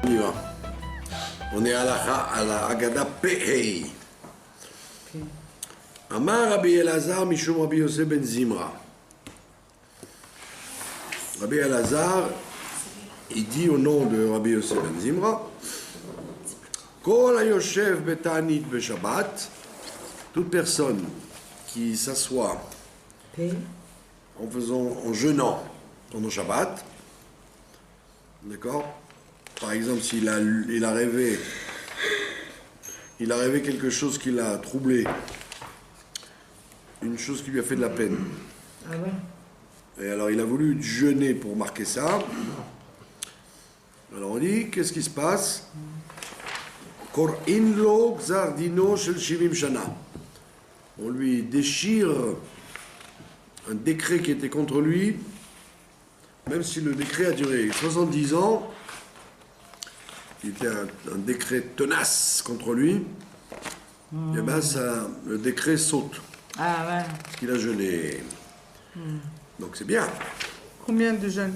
On y va. On est à la Haggadah Pehei. Amar Rabbi Elazar Mishum Rabbi Yosef ben Zimra. Rabbi Elazar, il dit au nom de Rabbi Yosef ben Zimra, Kol hayoshev betanit beshabbat, toute personne qui s'assoit en jeûnant pendant Shabbat, d'accord? Par exemple, s'il a rêvé quelque chose qui l'a troublé, une chose qui lui a fait de la peine. Ah ouais. Et alors il a voulu jeûner pour marquer ça. Alors on dit, qu'est-ce qui se passe? Kor'in lo gzar dino shel shivim shana. On lui déchire un décret qui était contre lui, même si le décret a duré 70 ans, il était un décret tenace contre lui, et bien le décret saute. Ah ouais. Parce qu'il a jeûné. Donc c'est bien. Combien de jeunes?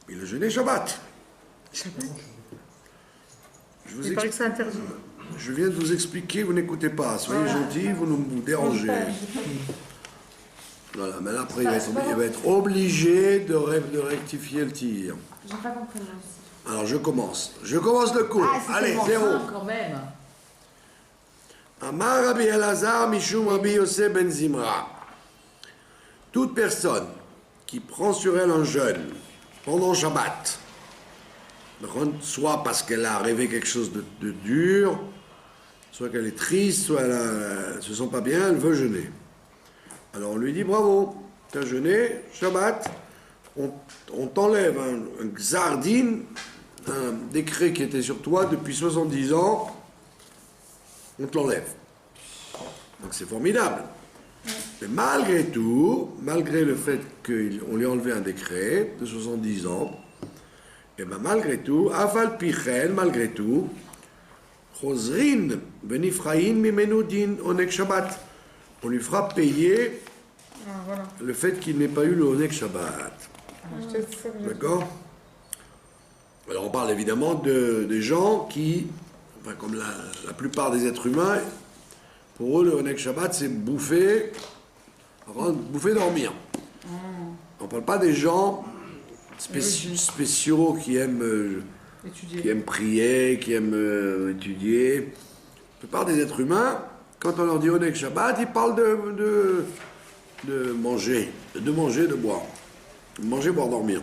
Il a jeûné Shabbat. Shabbat. Je Il paraît que c'est interdit. Je viens de vous expliquer, vous n'écoutez pas. Soyez gentils, vous nous dérangez. Voilà, mais là, après, il va être obligé de rectifier le tir. J'ai pas compris moi aussi. Alors, je commence. Je commence le cours. Allez, zéro. Quand même. Amar Rabbi Elazar Mishum Rabbi Yosef ben Zimra. Toute personne qui prend sur elle un jeûne pendant Shabbat, soit parce qu'elle a rêvé quelque chose de dur, soit qu'elle est triste, soit elle ne se sent pas bien, elle veut jeûner. Alors on lui dit bravo, tu as jeûné, Shabbat, on t'enlève un gzardin, un décret qui était sur toi depuis 70 ans, on te l'enlève. Donc c'est formidable. Mais malgré tout, malgré le fait qu'on lui a enlevé un décret de 70 ans, et bien malgré tout, Afal Pichen, malgré tout, Chosrin, Benifraïn, Mimenudin, Onek Shabbat. On lui fera payer le fait qu'il n'ait pas eu le Onek Shabbat. D'accord? Alors on parle évidemment des gens qui, enfin, comme la plupart des êtres humains, pour eux le Onek Shabbat c'est bouffer, dormir. On ne parle pas des gens spéciaux qui aiment prier, qui aiment étudier. La plupart des êtres humains, quand on leur dit Onek Shabbat, ils parlent de manger, de boire. Manger, boire, dormir.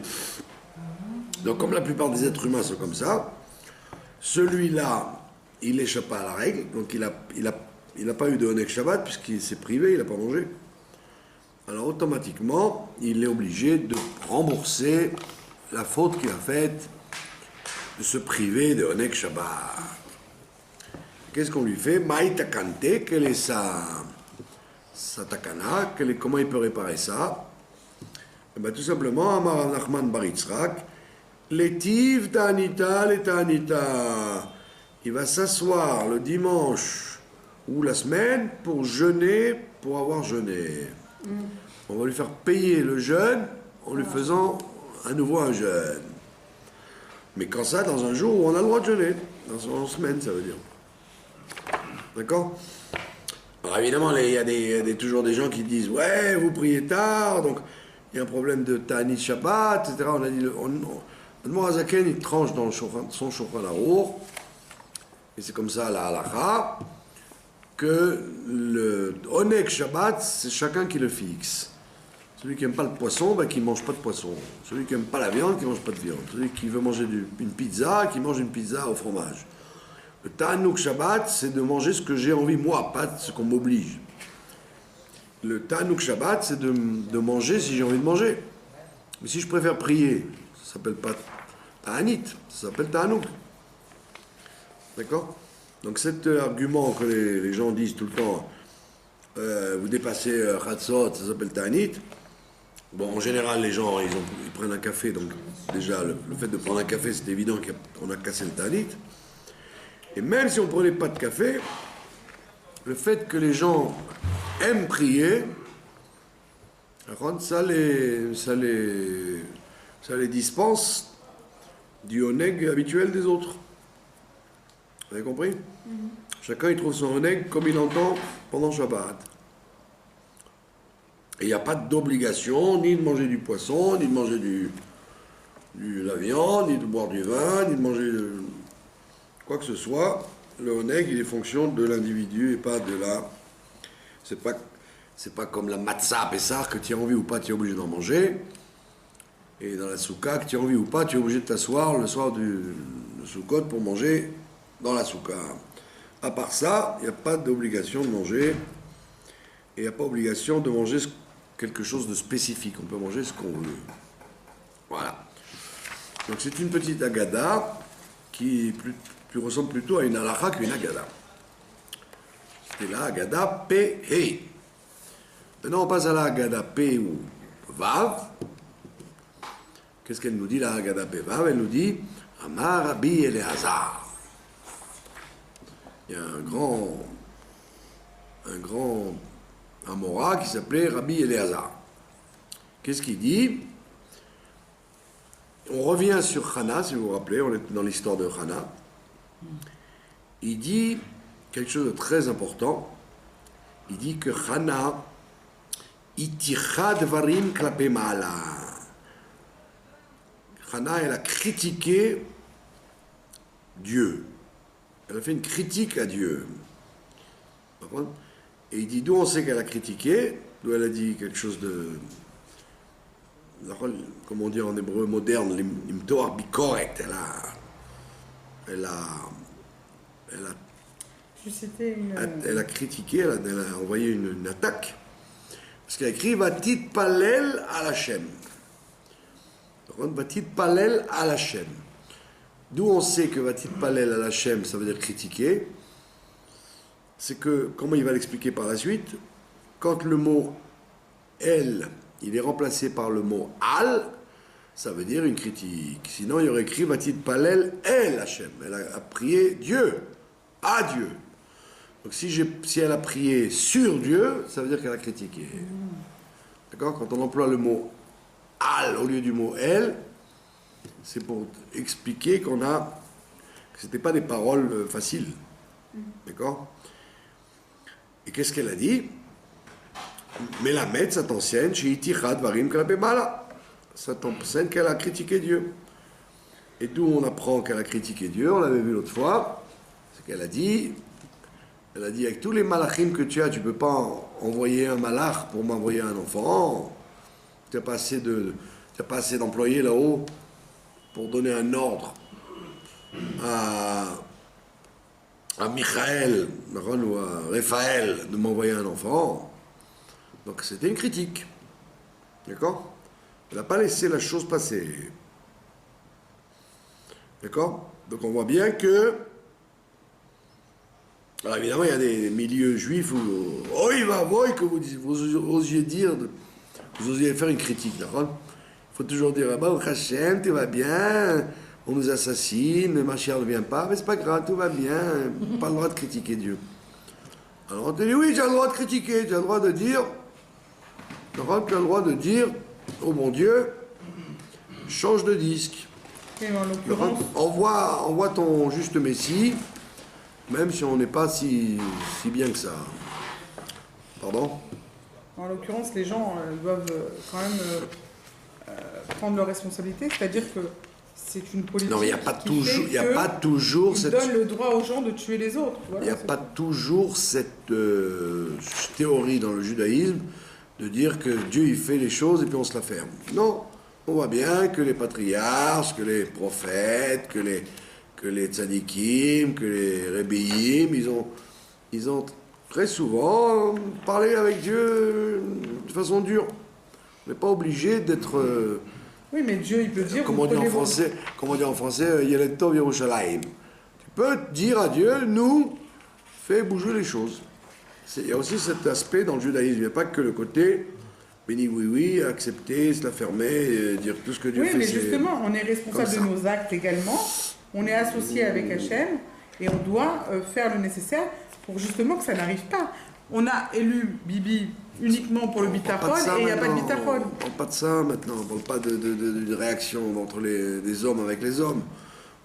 Donc comme la plupart des êtres humains sont comme ça, celui-là, il n'échappe pas à la règle, donc il n'a pas eu de Onek Shabbat puisqu'il s'est privé, il n'a pas mangé. Alors automatiquement, il est obligé de rembourser la faute qu'il a faite de se priver de Onek Shabbat. Qu'est-ce qu'on lui fait? Maïtakante, quelle est sa takana, comment il peut réparer ça? Eh bien, tout simplement, Amar Nachman bar Yitzhak, Letiv ta'anita, le ta'anita. Il va s'asseoir le dimanche ou la semaine pour jeûner, pour avoir jeûné. On va lui faire payer le jeûne en lui faisant à nouveau un jeûne. Mais quand ça, dans un jour où on a le droit de jeûner, dans une semaine, ça veut dire. D'accord? Alors évidemment, il y a toujours des gens qui disent « Ouais, vous priez tard, donc il y a un problème de Ta'anit Shabbat, etc. » On a dit, le Morazaken, il tranche dans son Shulchan Aruch, et c'est comme ça la halakha, que le Onek Shabbat, c'est chacun qui le fixe. Celui qui n'aime pas le poisson, ben, qui ne mange pas de poisson. Celui qui n'aime pas la viande, qui ne mange pas de viande. Celui qui veut manger une pizza, qui mange une pizza au fromage. Le Ta'anuk Shabbat, c'est de manger ce que j'ai envie, moi, pas ce qu'on m'oblige. Le Ta'anuk Shabbat, c'est de manger si j'ai envie de manger. Mais si je préfère prier, ça ne s'appelle pas Ta'anit, ça s'appelle Ta'anuk. D'accord? Donc cet argument que les gens disent tout le temps, vous dépassez Chatzot, ça s'appelle Ta'anit. Bon, en général, les gens, ils prennent un café, donc déjà, le fait de prendre un café, c'est évident qu'on a cassé le Ta'anit. Et même si on ne prenait pas de café, le fait que les gens aiment prier, ça les dispense du oneg habituel des autres. Vous avez compris? Chacun il trouve son oneg comme il entend pendant Shabbat. Et il n'y a pas d'obligation ni de manger du poisson, ni de manger de la viande, ni de boire du vin, ni de manger quoi que ce soit. Le oneg, il est fonction de l'individu et pas de la... C'est pas comme la matzah à Pessah, que tu as envie ou pas, tu es obligé d'en manger. Et dans la soukha, que tu as envie ou pas, tu es obligé de t'asseoir le soir du Sukkot pour manger dans la soukha. À part ça, il n'y a pas d'obligation de manger. Et il n'y a pas obligation de manger quelque chose de spécifique. On peut manger ce qu'on veut. Voilà. Donc c'est une petite agada qui ressemble plutôt à une halakha qu'une agada. C'était la agada P-He. Maintenant on passe à la agada P ou Vav. Qu'est-ce qu'elle nous dit la agada P Vav? Elle nous dit Amar Rabbi Eliezer. Il y a un grand Amora qui s'appelait Rabbi Eliezer. Qu'est-ce qu'il dit? On revient sur Hana, si vous vous rappelez, on est dans l'histoire de Hana. Il dit quelque chose de très important. Il dit que Hana iticha dvarim klape ma'ala. Hana, elle a critiqué Dieu. Elle a fait une critique à Dieu. Et il dit d'où on sait qu'elle a critiqué, d'où elle a dit quelque chose de... Comme on dit en hébreu moderne, l'imtoar bikoret, elle a critiqué, elle a envoyé une attaque, parce qu'elle a écrit Vatit Palel al Hashem. Vatit Palel al Hashem. D'où on sait que Vatit Palel al Hashem, ça veut dire critiquer, c'est que, comment il va l'expliquer par la suite, quand le mot El, il est remplacé par le mot Al, ça veut dire une critique. Sinon, il y aurait écrit Vatit Palel El Hashem. Elle a prié Dieu, à Dieu. Donc si elle a prié sur Dieu, ça veut dire qu'elle a critiqué. D'accord? Quand on emploie le mot Al au lieu du mot El, c'est pour expliquer que c'était pas des paroles faciles. D'accord? Et qu'est-ce qu'elle a dit? Melamed, ça t'enseigne, ça t'enseigne qu'elle a critiqué Dieu. Et d'où on apprend qu'elle a critiqué Dieu, on l'avait vu l'autre fois, c'est qu'elle a dit, avec tous les malachim que tu as, tu ne peux pas envoyer un malach pour m'envoyer un enfant. Tu n'as pas assez d'employés là-haut pour donner un ordre à Michael ou à Raphaël de m'envoyer un enfant. Donc c'était une critique. D'accord? Elle n'a pas laissé la chose passer. D'accord? Donc on voit bien que... Alors évidemment, il y a des milieux juifs où... Oh, il va voir que vous osiez dire... Vous osiez faire une critique, d'accord? Il faut toujours dire, ah bah, Hachem, tout va bien, on nous assassine, ma chère ne vient pas, mais c'est pas grave, tout va bien, pas le droit de critiquer Dieu. Alors on te dit, oui, j'ai le droit de critiquer, j'ai le droit de dire... Tu as le droit de dire, oh mon Dieu, change de disque. Et en l'occurrence... envoie ton juste Messie, même si on n'est pas si bien que ça. Pardon? En l'occurrence, les gens doivent quand même prendre leurs responsabilités, c'est-à-dire que c'est une politique. Non, mais il n'y a pas toujours cette... donne le droit aux gens de tuer les autres. Voilà, il n'y a pas toujours cette théorie dans le judaïsme de dire que Dieu il fait les choses et puis on se la ferme. Non, on voit bien que les patriarches, que les prophètes, que les tzadikim, que les rébéim, ils ont très souvent parlé avec Dieu de façon dure. On n'est pas obligé d'être... oui, mais Dieu, il peut dire... Comment on dit en français, Yeled Tov Yerushalayim. Tu peux dire à Dieu, nous, fais bouger les choses. Il y a aussi cet aspect dans le judaïsme. Il n'y a pas que le côté béni oui, accepter, se la fermer, dire tout ce que Dieu fait. Oui, mais justement, on est responsable de nos actes également. On est associé avec Hachem et on doit faire le nécessaire pour justement que ça n'arrive pas. On a élu Bibi uniquement pour le bitachon et il n'y a pas de bitachon. On ne parle pas de ça maintenant. On ne parle pas de réaction entre les hommes avec les hommes.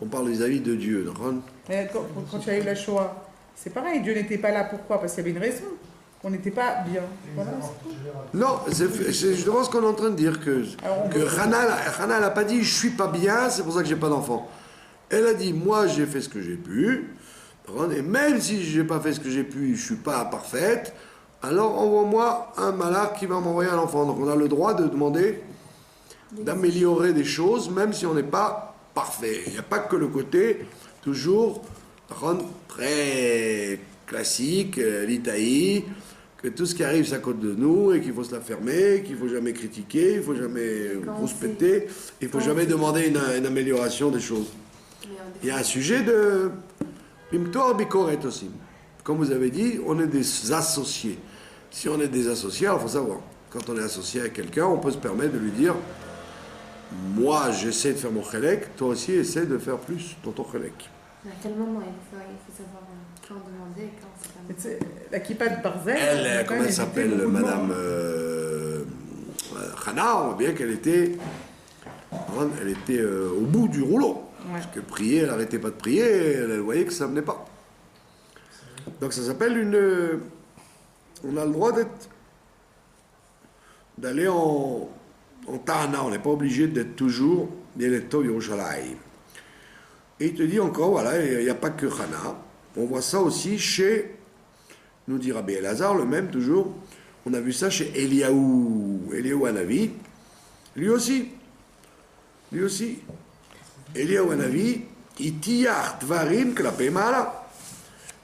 On parle vis-à-vis de Dieu, d'accord? Mais quand il y a eu la Shoah, c'est pareil, Dieu n'était pas là. Pourquoi? Parce qu'il y avait une raison. On n'était pas bien. Voilà, c'est tout. Non, c'est justement ce qu'on est en train de dire, que Hannah n'a pas dit « je suis pas bien, c'est pour ça que j'ai pas d'enfant ». Elle a dit « moi j'ai fait ce que j'ai pu, et même si j'ai pas fait ce que j'ai pu, je suis pas parfaite, alors envoie-moi un malak qui va m'envoyer un enfant ». Donc on a le droit de demander d'améliorer des choses, même si on n'est pas parfait. Il n'y a pas que le côté toujours très classique, l'Itaï, que tout ce qui arrive c'est à côté de nous et qu'il faut se la fermer, qu'il ne faut jamais critiquer, il ne faut jamais rouspéter, il ne faut jamais demander une amélioration des choses. Il y a un sujet de Pimtor Bikoret aussi. Comme vous avez dit, on est des associés. Si on est des associés, il faut savoir, quand on est associé à quelqu'un, on peut se permettre de lui dire moi j'essaie de faire mon chélek, toi aussi essaie de faire plus dans ton chélek. À quel moment il faut savoir quand demander et quand c'est pas. La kippa de Barzel. Elle, comment elle s'appelle, Madame Hannah, on voit bien qu'elle était au bout du rouleau. Ouais. Parce que prier, elle n'arrêtait pas de prier, elle voyait que ça ne venait pas. Donc ça s'appelle on a le droit d'aller en Ta'ana, on n'est pas obligé d'être toujours Yeletov Yerushalayim. Et il te dit encore, voilà, il n'y a pas que Hannah. On voit ça aussi chez, nous dit Rabbi Elazar, le même toujours. On a vu ça chez Eliyahu Hanavi. Lui aussi. Eliyahu Hanavi, Itiyach Dvarim Klape Ma'ala.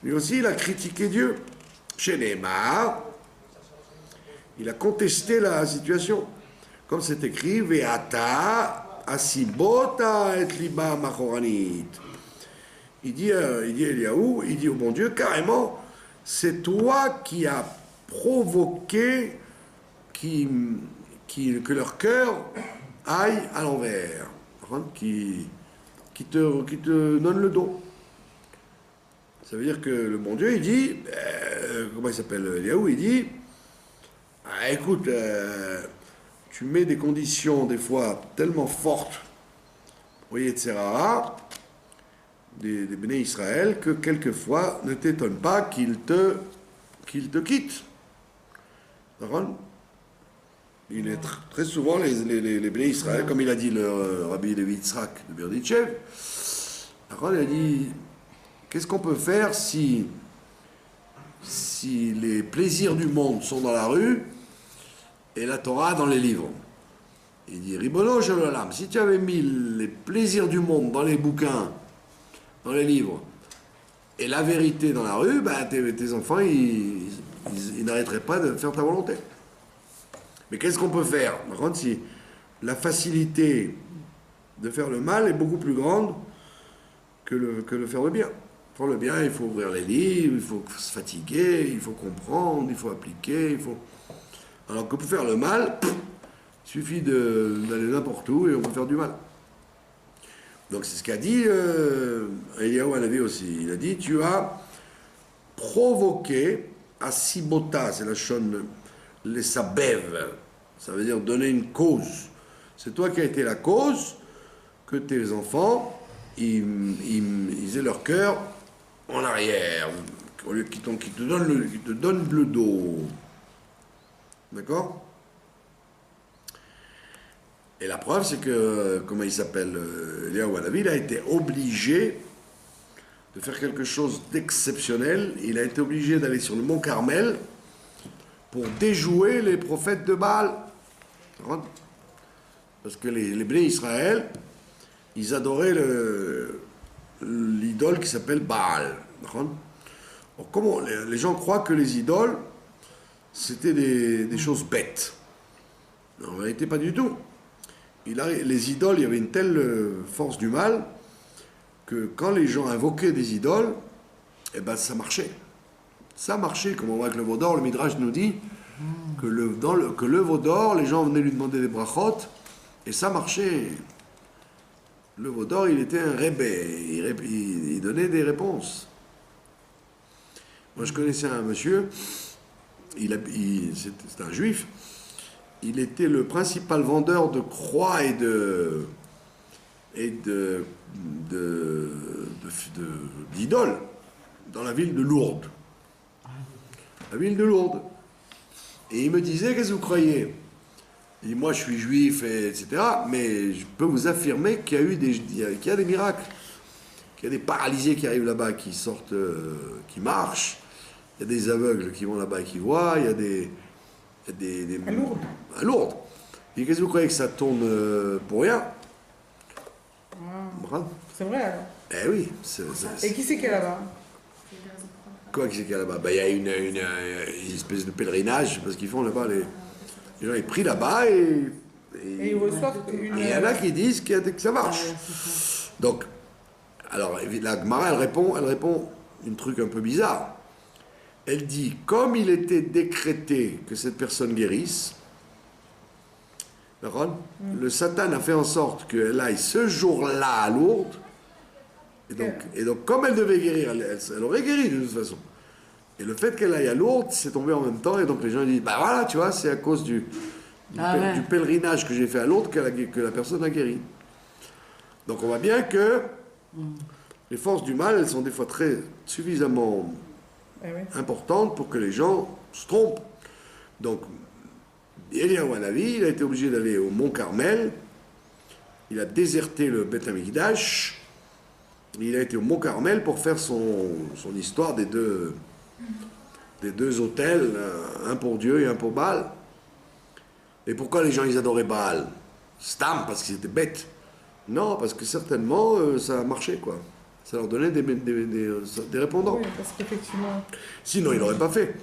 Lui aussi, il a critiqué Dieu. Chez Neymar, il a contesté la situation. Comme c'est écrit, Ve'ata asibota et liba machoranit. Il dit Eliyahu, il dit au bon Dieu, carrément, c'est toi qui as provoqué que leur cœur aille à l'envers, qui te donne le dos. Ça veut dire que le bon Dieu, il dit, comment il s'appelle Eliyahu, il dit, écoute, tu mets des conditions des fois tellement fortes, voyez, etc., des béné Israël, que quelquefois, ne t'étonne pas qu'ils te quittent. D'accord? Il est très souvent, les béné Israël, comme il a dit le Rabbi Levi Yitzhak de Berdichev, d'accord, il a dit, qu'est-ce qu'on peut faire si les plaisirs du monde sont dans la rue et la Torah dans les livres? Il dit, Ribono shel olam, si tu avais mis les plaisirs du monde dans les bouquins, dans les livres, et la vérité dans la rue, ben, tes enfants, ils n'arrêteraient pas de faire ta volonté. Mais qu'est-ce qu'on peut faire? Par contre, si la facilité de faire le mal est beaucoup plus grande que de faire le bien. Pour le bien, il faut ouvrir les livres, il faut se fatiguer, il faut comprendre, il faut appliquer, Alors que pour faire le mal, il suffit d'aller n'importe où et on peut faire du mal. Donc c'est ce qu'a dit Eliyahu Hanavi aussi. Il a dit, tu as provoqué à Sibota, c'est la chaîne, les sabev, ça veut dire donner une cause. C'est toi qui as été la cause que tes enfants, ils aient leur cœur en arrière, au lieu qu'ils te donnent le dos. D'accord? Et la preuve, c'est que, comment il s'appelle, Eliyahu Hanavi, il a été obligé de faire quelque chose d'exceptionnel. Il a été obligé d'aller sur le mont Carmel pour déjouer les prophètes de Baal. Parce que les Bnei Israël, ils adoraient l'idole qui s'appelle Baal. Alors, comment les gens croient que les idoles, c'était des choses bêtes. En réalité, pas du tout. Les idoles, il y avait une telle force du mal que quand les gens invoquaient des idoles, eh ben ça marchait. Ça marchait, comme on voit avec le veau d'or, le Midrash nous dit que le veau d'or, les gens venaient lui demander des brachot, et ça marchait. Le veau d'or, il était un rébé, il donnait des réponses. Moi, je connaissais un monsieur, c'était un juif, il était le principal vendeur de croix et et d'idoles dans la ville de Lourdes. La ville de Lourdes. Et il me disait, qu'est-ce que vous croyez? Il dit, moi je suis juif, etc. Mais je peux vous affirmer qu'il y a eu qu'il y a des miracles. Qu'il y a des paralysés qui arrivent là-bas, qui sortent, qui marchent. Il y a des aveugles qui vont là-bas et qui voient. Il y a des À Lourdes. À Lourdes. Et qu'est-ce que vous croyez que ça tourne pour rien? Ah, c'est vrai alors. Eh oui. Et qui c'est qui est là-bas? Quoi qui c'est qu'il y a là-bas? Ben, il y a une espèce de pèlerinage, parce qu'ils font là-bas, les gens ils prient là-bas et ils reçoivent une. et il y en a qui disent que ça marche. Ah ouais, c'est ça. Donc, alors la Gemara, elle répond un truc un peu bizarre. Elle dit, comme il était décrété que cette personne guérisse, d'accord, le Satan a fait en sorte qu'elle aille ce jour-là à Lourdes. Et donc, comme elle devait guérir, elle aurait guéri de toute façon. Et le fait qu'elle aille à Lourdes, c'est tombé en même temps. Et donc les gens disent, bah voilà, tu vois, c'est à cause du pèlerinage que j'ai fait à Lourdes que la personne a guéri. Donc on voit bien que les forces du mal, elles sont des fois suffisamment importantes pour que les gens se trompent. Donc, Eliyahu Hanavi, il a été obligé d'aller au Mont Carmel. Il a déserté le Beth Amikdash. Il a été au Mont Carmel pour faire son histoire des deux autels, un pour Dieu et un pour Baal. Et pourquoi les gens ils adoraient Baal? Stam, parce qu'ils étaient bêtes. Non, parce que certainement ça a marché, quoi. Ça leur donnait des répondants. Oui, parce qu'effectivement. Sinon, il n'aurait pas fait.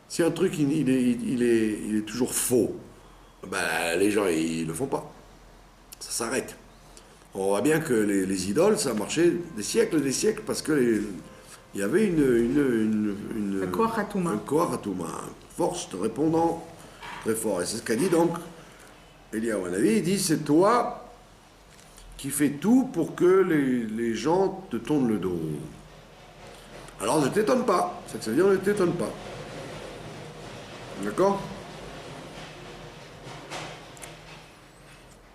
Si un truc il est toujours faux, ben, les gens ils le font pas. Ça s'arrête. On voit bien que les idoles, ça a marché des siècles, parce que il y avait un Koach Hatouma, une force de répondant très fort. Et c'est ce qu'a dit donc Eliyahu Hanavi. Il dit, c'est toi qui fais tout pour que les gens te tournent le dos. Alors ne t'étonne pas. C'est que ça veut dire ne t'étonne pas. D'accord?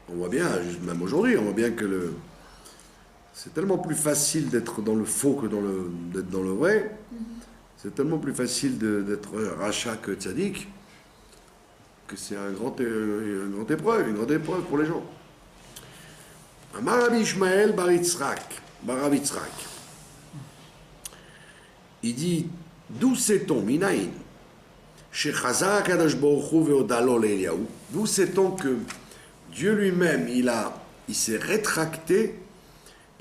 On voit bien, même aujourd'hui, on voit bien que c'est tellement plus facile d'être dans le faux que d'être dans le vrai. C'est tellement plus facile d'être rachat que tzaddik, que c'est une grande épreuve pour les gens. Amar Rabbi Ishmael bar Rav Yitzhak. Il dit, d'où sait-on, minaïn, chez Chazar Kadosh Baruch Hu ve'odalo le'Eliyahu, d'où sait-on que Dieu lui-même, il s'est rétracté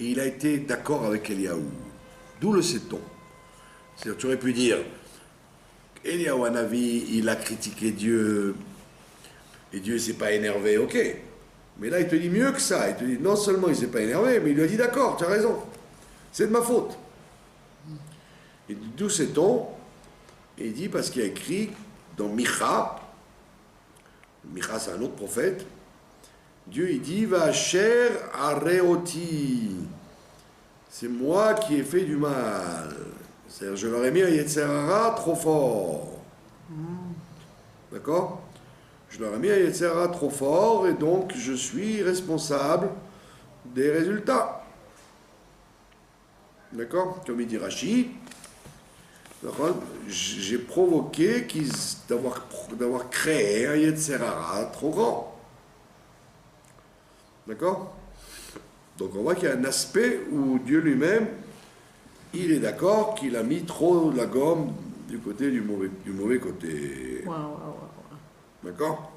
et il a été d'accord avec Eliyahu. D'où le sait-on? C'est-à-dire, tu aurais pu dire, Eliyahu Hanavi, il a critiqué Dieu et Dieu ne s'est pas énervé, ok. Mais là, il te dit mieux que ça. Il te dit, non seulement il ne s'est pas énervé, mais il lui a dit, d'accord, tu as raison, c'est de ma faute. Et d'où sait-on? Et il dit, parce qu'il y a écrit dans Micha, c'est un autre prophète, Dieu il dit, Vacher areoti, c'est moi qui ai fait du mal. C'est-à-dire, je leur ai mis un Yetzer Hara trop fort. D'accord? Je leur ai mis un Yetzer Hara trop fort et donc je suis responsable des résultats. D'accord? Comme il dit Rashi, j'ai provoqué d'avoir créé un Yetzer Hara trop grand. D'accord? Donc on voit qu'il y a un aspect où Dieu lui-même, il est d'accord qu'il a mis trop la gomme du mauvais côté. Wow. D'accord?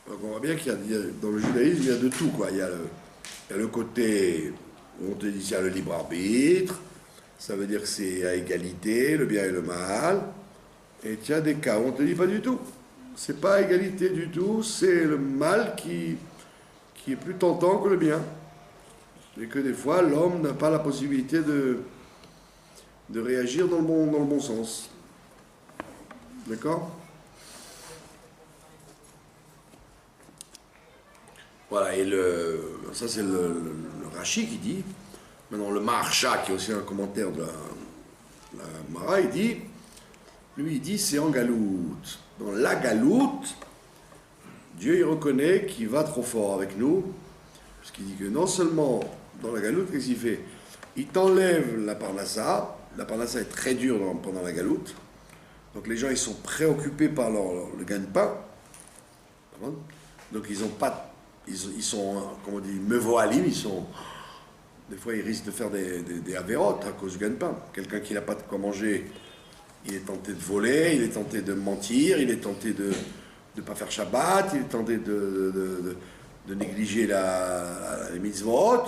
Donc on voit bien dans le judaïsme, il y a de tout, quoi. Il y a le côté où on te dit qu'il y a le libre arbitre, ça veut dire que c'est à égalité, le bien et le mal. Et il y a des cas où on te dit pas du tout. C'est pas à égalité du tout, c'est le mal qui est plus tentant que le bien. Et que des fois, l'homme n'a pas la possibilité de réagir dans le bon sens. D'accord? Voilà, et ça c'est le Rashi qui dit, maintenant le Maharsha, qui est aussi un commentaire de la Mara, il dit, c'est en galoute. dans la galoute, Dieu il reconnaît qu'il va trop fort avec nous, parce qu'il dit que non seulement dans la galoute, qu'est-ce qu'il fait? Il t'enlève la parnassa est très dure pendant la galoute, donc les gens ils sont préoccupés par le gagne-pain, donc ils ont pas, ils sont, comment on dit, mevoalim, des fois ils risquent de faire des avérotes à cause du gagne-pain. Quelqu'un qui n'a pas de quoi manger, il est tenté de voler, il est tenté de mentir, il est tenté de ne pas faire Shabbat, il est tenté de négliger les mitzvot.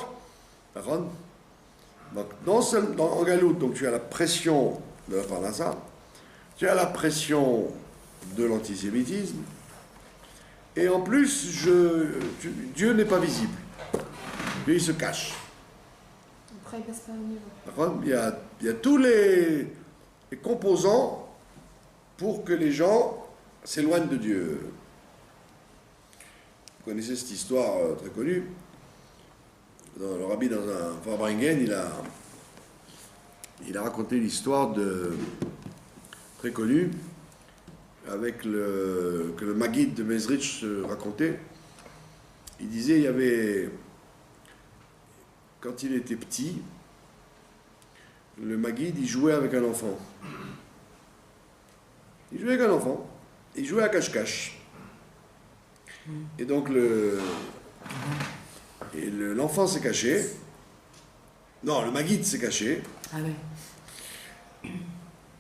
D'accord? Donc, non seulement en galoute, donc tu as la pression de la parnassa, tu as la pression de l'antisémitisme, et en plus, Dieu n'est pas visible. Dieu, il se cache. Après, il passe pas au niveau. D'accord? Il y a tous les composants pour que les gens s'éloignent de Dieu. Vous connaissez cette histoire très connue. Le rabbi, dans un Farbringen, il a raconté l'histoire très connue avec que le Maguide de Mezrich racontait. Il disait, il y avait, quand il était petit, le Maguide, il jouait avec un enfant. Il jouait avec un enfant. Il jouait à cache-cache. Et donc l'enfant s'est caché. Non, le Maguide s'est caché. Ah ouais.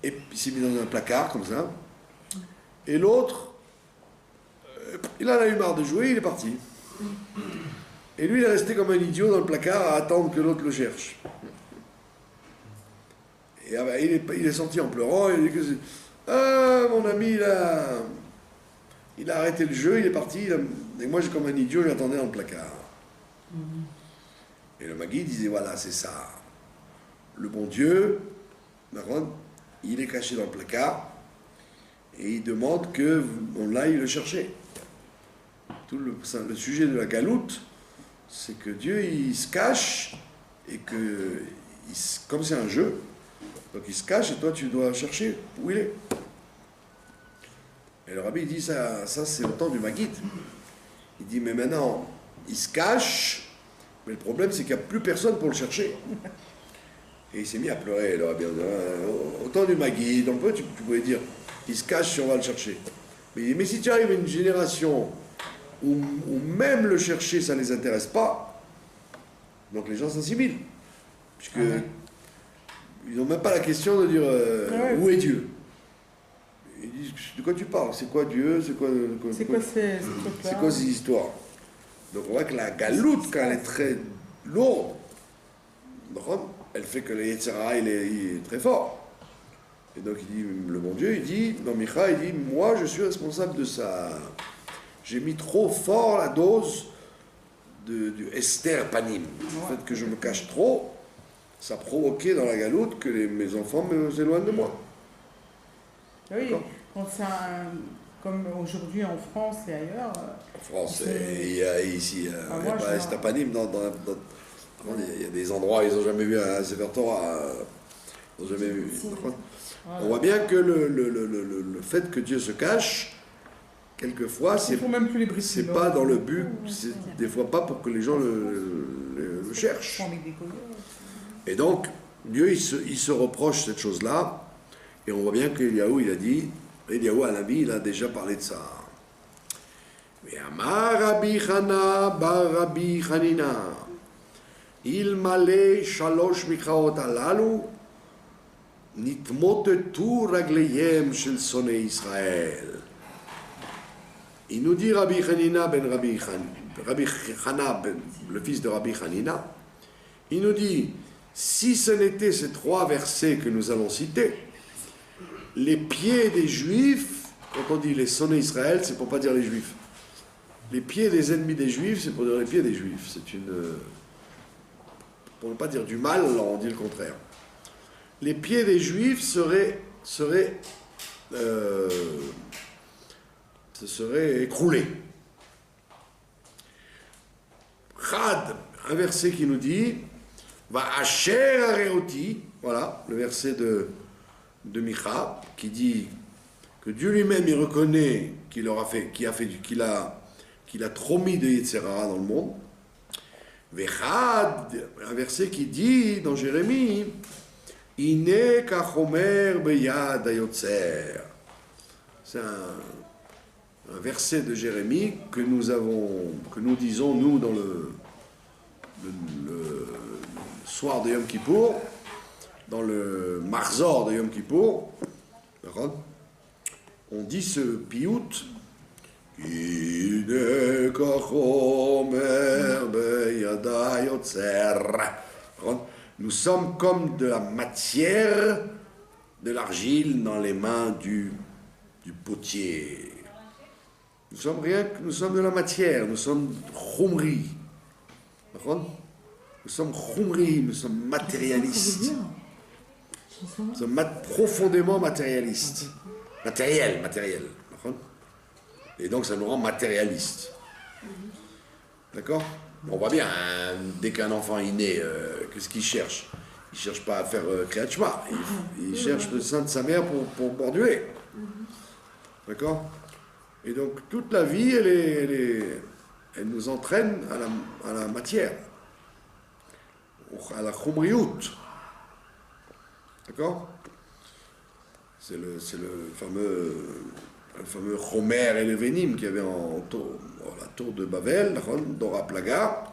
Et il s'est mis dans un placard, comme ça. Et l'autre, il en a eu marre de jouer, il est parti. Et lui, il est resté comme un idiot dans le placard à attendre que l'autre le cherche. Et il est sorti en pleurant, il a dit que ah, mon ami, il a arrêté le jeu, il est parti, et moi, comme un idiot, j'attendais dans le placard. Et le Maguide disait, voilà, c'est ça. Le bon Dieu, il est caché dans le placard, et il demande qu'on aille le chercher. Tout le sujet de la galoute, c'est que Dieu, il se cache, et que, comme c'est un jeu, donc il se cache, et toi, tu dois chercher où il est. Et le rabbi, il dit, ça c'est au temps du Maguide. Il dit, mais maintenant, il se cache, mais le problème, c'est qu'il n'y a plus personne pour le chercher. Et il s'est mis à pleurer, le rabbi. Au temps du Maguide, tu pouvais dire, il se cache si on va le chercher. Mais si tu arrives à une génération où même le chercher, ça ne les intéresse pas, donc les gens s'assimilent. Puisque ils n'ont même pas la question de dire où est Dieu. Ils disent, de quoi tu parles? C'est quoi Dieu? C'est quoi ces histoires? Donc on voit que la galoute, quand elle est très lourde, elle fait que le Yetzirah, il est très fort. Et donc il dit, le bon Dieu, il dit, dans Micha, il dit, moi je suis responsable de ça. J'ai mis trop fort la dose du Esther Panim. Le fait que je me cache trop, ça a provoqué dans la galoute que mes enfants s'éloignent de moi. Oui, quand comme aujourd'hui en France et ailleurs. En France, il y a ici, il n'y a pas Esther Panim il y a des endroits, ils n'ont jamais vu un Sefer Torah. Ils n'ont jamais vu. On voit bien que le fait que Dieu se cache, quelquefois, c'est pas dans le but, c'est des fois pas pour que les gens le cherchent. Et donc, Dieu, il se reproche cette chose-là, et on voit bien qu'Eliaou, il a dit, Eliaou à Navi, il a déjà parlé de ça. Mais Amar Rabbi Chana bar Rabbi Chanina, il malé shalosh michaot alalu, nitmotetu ragleiem shel sonei Israël. Il nous dit Rabbi Chanina ben Rabbi Chana, le fils de Rabbi Chanina, il nous dit, si ce n'était ces trois versets que nous allons citer, les pieds des Juifs, quand on dit les sonnés Israël, c'est pour pas dire les Juifs. Les pieds des ennemis des Juifs, c'est pour dire les pieds des Juifs. Pour ne pas dire du mal, on dit le contraire. Les pieds des Juifs seraient écroulés. Chad, un verset qui nous dit va Asher Areoti, voilà, le verset de Micha, qui dit que Dieu lui-même il reconnaît qu'il a trop mis de Yetzer Hara dans le monde. Vechad, un verset qui dit dans Jérémie, Ine kachomer beyad hayotzer. C'est un verset de Jérémie que nous disons nous dans le soir de Yom Kippour, dans le Marzor de Yom Kippour. On dit ce piout. Ine kachomer beyad hayotzer. Nous sommes comme de la matière, de l'argile dans les mains du potier. Nous sommes de la matière, nous sommes chumri. Nous sommes chumri, nous sommes matérialistes. Nous sommes profondément matérialistes. Matériel. Et donc ça nous rend matérialistes. D'accord ? On voit bien, hein, dès qu'un enfant est né, qu'est-ce qu'il cherche? Il ne cherche pas à faire Kriyat Shema. Il cherche le sein de sa mère pour borduer. D'accord? Et donc, toute la vie, elle nous entraîne à la matière, à la chumriout. D'accord? C'est le fameux Chomer et le Vénim qu'il y avait la tour de Babel, Dora Plaga.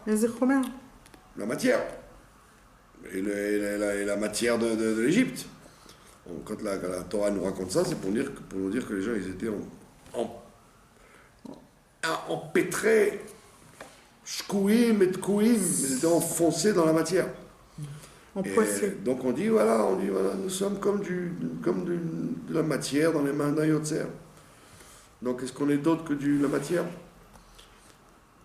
La matière. Et la matière de l'Égypte. Quand la Torah nous raconte ça, c'est pour nous dire que les gens ils étaient empêtrés, shkouim et tkouim, ils étaient enfoncés dans la matière. Donc on dit voilà, nous sommes comme de la matière dans les mains d'un Yotzer. Donc est-ce qu'on est d'autre que de la matière?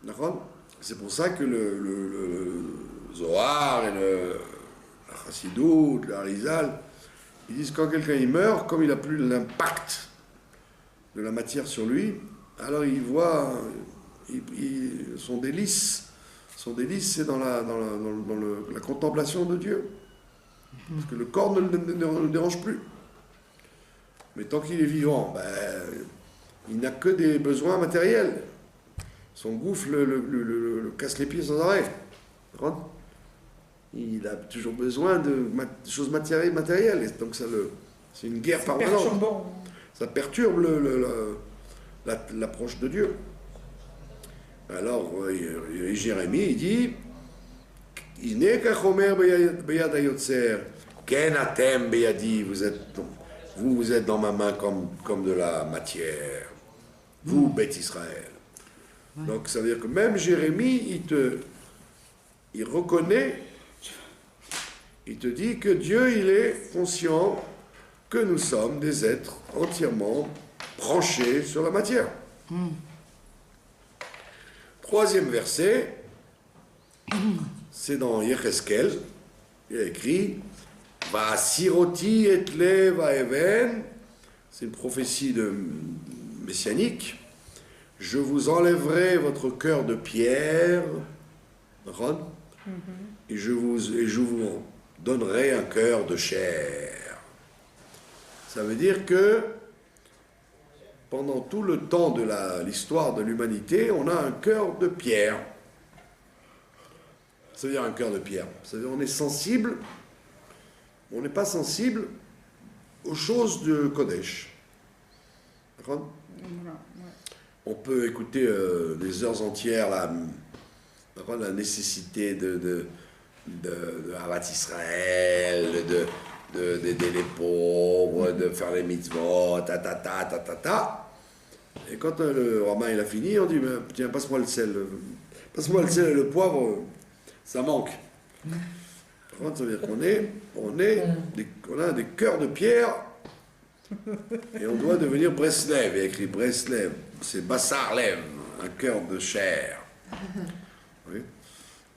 D'accord? C'est pour ça que le Zohar et la Chassidut, la Rizal, ils disent que quand quelqu'un il meurt, comme il n'a plus l'impact de la matière sur lui, alors il voit son délice. Son délice, c'est dans la contemplation de Dieu. Parce que le corps ne le dérange plus. Mais tant qu'il est vivant, il n'a que des besoins matériels. Son gouffre le casse les pieds sans arrêt. Il a toujours besoin de choses matérielles. Et donc c'est une guerre permanente. Ça perturbe l'approche de Dieu. Alors, Jérémie, il dit Ine kachomer beyad hayotzer, ken atem beyadi, vous êtes dans ma main comme de la matière. Vous, Beth Israël. Ouais. Donc, ça veut dire que même Jérémie, il reconnaît, il te dit que Dieu, il est conscient que nous sommes des êtres entièrement branchés sur la matière. Troisième verset, c'est dans Yecheskel, il a écrit Va siroti etle va even, c'est une prophétie messianique. Je vous enlèverai votre cœur de pierre, et je vous donnerai un cœur de chair. Ça veut dire que pendant tout le temps de l'histoire de l'humanité, on a un cœur de pierre. Ça veut dire un cœur de pierre. Ça veut dire on est sensible, on n'est pas sensible aux choses de Kodesh. D'accord ? On peut écouter des heures entières la nécessité de Havat Israël, d'aider les pauvres, de faire les mitzvot, Et quand le rabbin il a fini, on dit tiens, passe-moi le sel et le poivre, ça manque. Ça veut dire qu'on a des cœurs de pierre et on doit devenir Breslev. Il y a écrit Breslev, c'est Bassar Lev, un cœur de chair. Oui.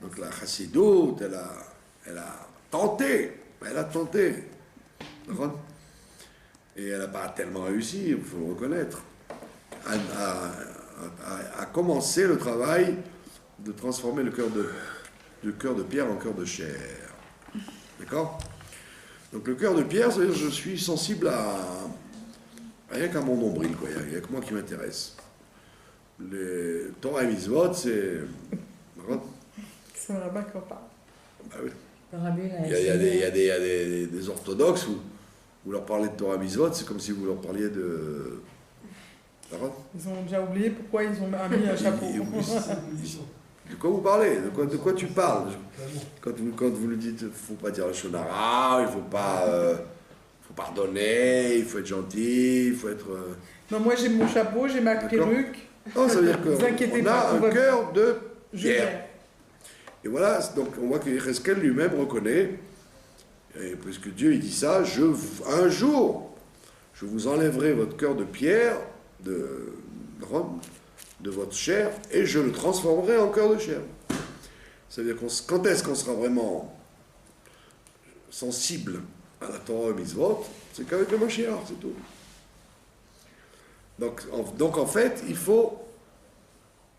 Donc la Chassidut, elle a tenté. Et elle n'a pas tellement réussi, il faut le reconnaître, à commencer le travail de transformer le cœur de pierre en cœur de chair. D'accord ? Donc le cœur de pierre, c'est-à-dire je suis sensible Rien qu'à mon nombril, quoi. Il n'y a que moi qui m'intéresse. Les Torah et Mitzvot, c'est... C'est un rabbin qui en parle. Bah oui. Le rabbin, Il y a des orthodoxes où vous leur parlez de Torah et Mitzvot, c'est comme si vous leur parliez de... Ils ont déjà oublié pourquoi ils ont mis un chapeau. De quoi vous parlez? De quoi tu parles? Quand vous lui dites, il ne faut pas dire le shonara, il ne faut pas faut pardonner, il faut être gentil, il faut être... Non, moi j'ai mon chapeau, j'ai ma perruque. Non, ça veut dire Vous inquiétez qu'on a pas, un cœur de Je pierre. vais. Et voilà, donc on voit que Yecheskel lui-même reconnaît, et puisque Dieu il dit ça, un jour, je vous enlèverai votre cœur de pierre, de votre chair, et je le transformerai en cœur de chair. C'est-à-dire quand est-ce qu'on sera vraiment sensible à la Torah et Mitzvot? C'est qu'avec le Mashiach, c'est tout. Donc en fait, il faut...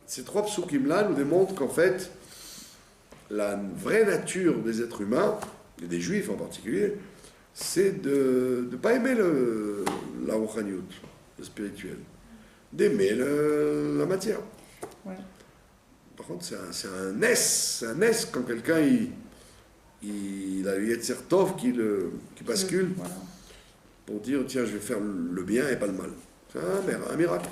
Ces trois psukim-là nous démontrent qu'en fait, la vraie nature des êtres humains, et des juifs en particulier, c'est de ne pas aimer la rouchaniout, le spirituel, d'aimer la matière. Ouais. Par contre, c'est un S quand quelqu'un il a le Yetzer Tov qui bascule Voilà. pour dire tiens, je vais faire le bien et pas le mal. C'est un miracle.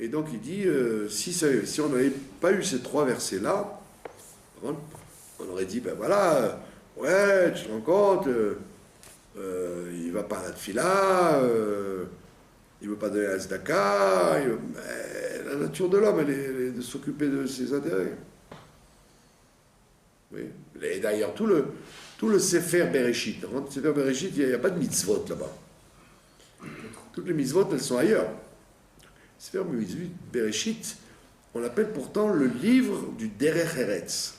Et donc il dit si on n'avait pas eu ces trois versets-là, on aurait dit ben voilà, ouais, tu te rends compte, il va pas à la tfila, il veut pas donner la tzedaka, la nature de l'homme, elle est de s'occuper de ses intérêts. Oui. Et d'ailleurs, tout le Sefer Bereshit, dans le Sefer Bereshit, il n'y a pas de mitzvot là-bas. Toutes les mitzvot, elles sont ailleurs. Sefer Bereshit, on l'appelle pourtant le livre du Derech Eretz.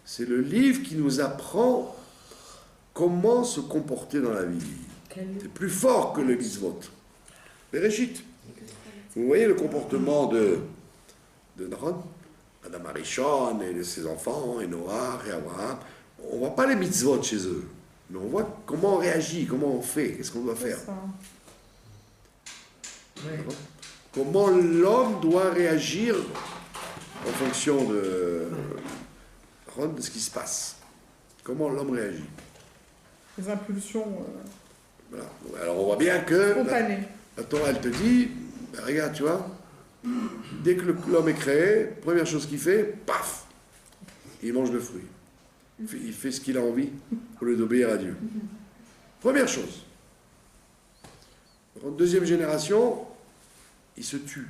C'est le livre qui nous apprend comment se comporter dans la vie. C'est plus fort que le mitzvot. Bereshit. Vous voyez le comportement de Naron, Adam Arishon et de ses enfants, et Noah et Abraham. On ne voit pas les mitzvot chez eux, mais on voit comment on réagit, comment on fait, qu'est-ce qu'on doit faire. Comment l'homme doit réagir en fonction de ce qui se passe. Comment l'homme réagit. Les impulsions Voilà. Alors on voit bien que spontanées. la Torah, elle te dit, ben regarde, tu vois, dès que l'homme est créé, première chose qu'il fait, paf, il mange le fruit. Il fait ce qu'il a envie au lieu d'obéir à Dieu. Première chose. Deuxième génération, il se tue.